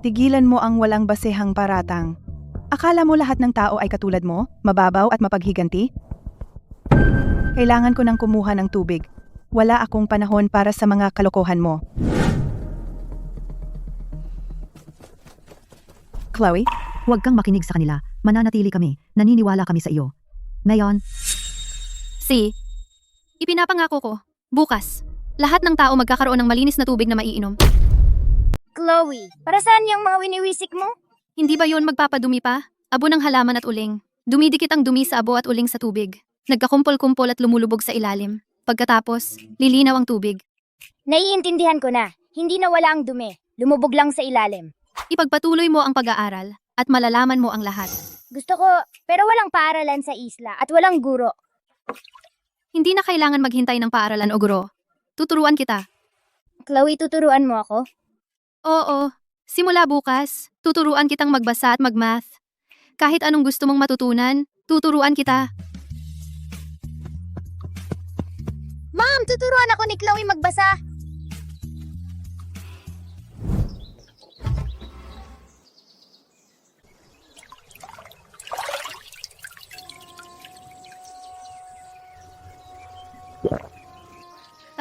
tigilan mo ang walang basehang paratang. Akala mo lahat ng tao ay katulad mo, mababaw at mapaghiganti? Kailangan ko nang kumuha ng tubig. Wala akong panahon para sa mga kalokohan mo. Chloe? Huwag kang makinig sa kanila. Mananatili kami. Naniniwala kami sa iyo. Ngayon, Ipinapangako ko, bukas, lahat ng tao magkakaroon ng malinis na tubig na maiinom. Chloe, para saan yung mga winiwisik mo? Hindi ba yun magpapadumi pa? Abo ng halaman at uling. Dumidikit ang dumi sa abo at uling sa tubig. Nagkakumpol-kumpol at lumulubog sa ilalim. Pagkatapos, lilinaw ang tubig. Naiintindihan ko na. Hindi nawala ang dumi. Lumubog lang sa ilalim. Ipagpatuloy mo ang pag-aaral at malalaman mo ang lahat. Gusto ko, pero walang paaralan sa isla at walang guro. Hindi na kailangan maghintay ng paaralan o guro. Tuturuan kita. Chloe, tuturuan mo ako? Oo, simula bukas, tuturuan kitang magbasa at magmath. Kahit anong gusto mong matutunan, tuturuan kita. Ma'am, tuturuan ako ni Chloe magbasa.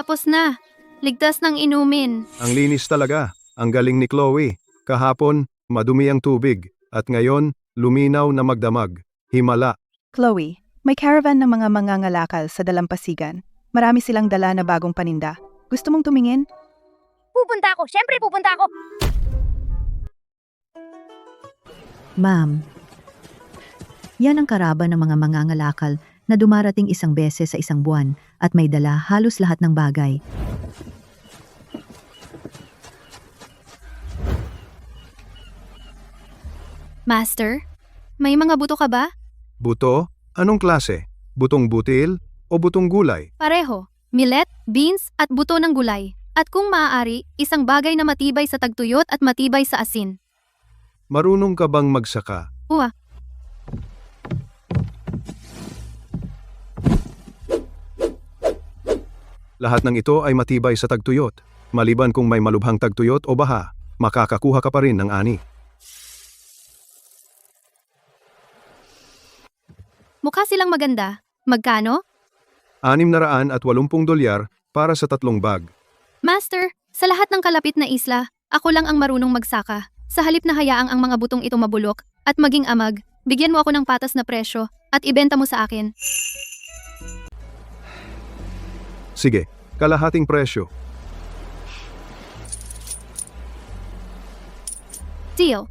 Tapos na. Ligtas ng inumin. Ang linis talaga. Ang galing ni Chloe. Kahapon, madumi ang tubig. At ngayon, luminaw na magdamag. Himala. Chloe, may caravan ng mga mangangalakal sa dalampasigan. Marami silang dala na bagong paninda. Gusto mong tumingin? Pupunta ako. Siyempre pupunta ako. ma'am. Yan ang karaban ng mga mangangalakal na dumarating isang beses sa isang buwan at may dala halos lahat ng bagay. Master, may mga buto ka ba? Buto? Anong klase? Butong butil o butong gulay? Pareho. Millet, beans at buto ng gulay. At kung maaari, isang bagay na matibay sa tagtuyot at matibay sa asin. Marunong ka bang magsaka? Uwa. Lahat ng ito ay matibay sa tagtuyot. Maliban kung may malubhang tagtuyot o baha, makakakuha ka pa rin ng ani. Mukha silang maganda. Magkano? $680 para sa 3 bag. Master, sa lahat ng kalapit na isla, ako lang ang marunong magsaka. Sa halip na hayaang ang mga butong ito mabulok at maging amag, bigyan mo ako ng patas na presyo at ibenta mo sa akin. Sige, kalahating presyo. Deal.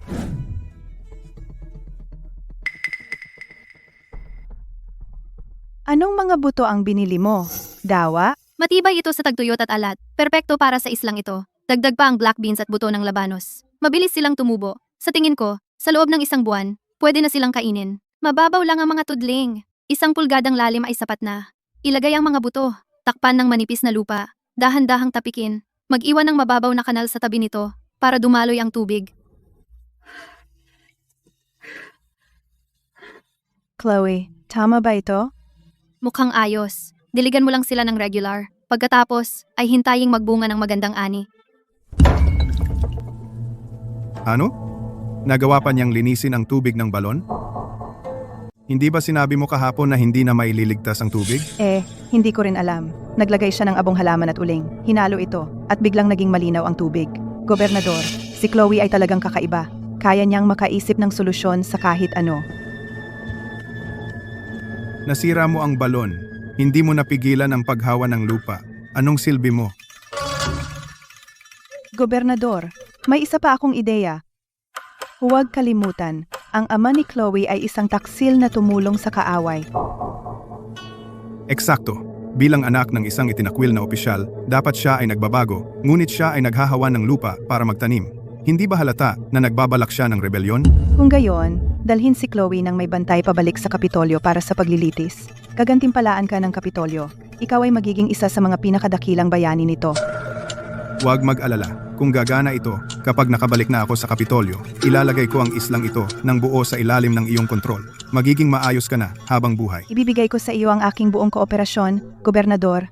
Anong mga buto ang binili mo? Dawa? Matibay ito sa tagtuyot at alat. Perpekto para sa islang ito. Dagdag pa ang black beans at buto ng labanos. Mabilis silang tumubo. Sa tingin ko, sa loob ng isang buwan, pwede na silang kainin. Mababaw lang ang mga tudling. 1 pulgadang lalim ay sapat na. Ilagay ang mga buto. Takpan ng manipis na lupa. Dahan-dahang tapikin. Mag-iwan ng mababaw na kanal sa tabi nito para dumaloy ang tubig. Chloe, tama ba ito? Mukhang ayos. Diligan mo lang sila ng regular. Pagkatapos, ay hintaying magbunga ng magandang ani. Ano? Nagawa pa niyang linisin ang tubig ng balon? Hindi ba sinabi mo kahapon na hindi na maililigtas ang tubig? Hindi ko rin alam. Naglagay siya ng abong halaman at uling. Hinalo ito at biglang naging malinaw ang tubig. Gobernador, si Chloe ay talagang kakaiba. Kaya niyang makaisip ng solusyon sa kahit ano. Nasira mo ang balon. Hindi mo napigilan ang paghawa ng lupa. Anong silbi mo? Gobernador, may isa pa akong ideya. Huwag kalimutan, ang ama ni Chloe ay isang taksil na tumulong sa kaaway. Eksakto. Bilang anak ng isang itinakwil na opisyal, dapat siya ay nagbabago, ngunit siya ay naghahawa ng lupa para magtanim. Hindi ba halata na nagbabalak siya ng rebelyon? Kung gayon, dalhin si Chloe nang may bantay pabalik sa Kapitolyo para sa paglilitis. Gagantimpalaan ka ng Kapitolyo. Ikaw ay magiging isa sa mga pinakadakilang bayani nito. Huwag mag-alala. Kung gagana ito, kapag nakabalik na ako sa Kapitolyo, ilalagay ko ang islang ito ng buo sa ilalim ng iyong kontrol. Magiging maayos ka na habang buhay. Ibibigay ko sa iyo ang aking buong kooperasyon, Gobernador.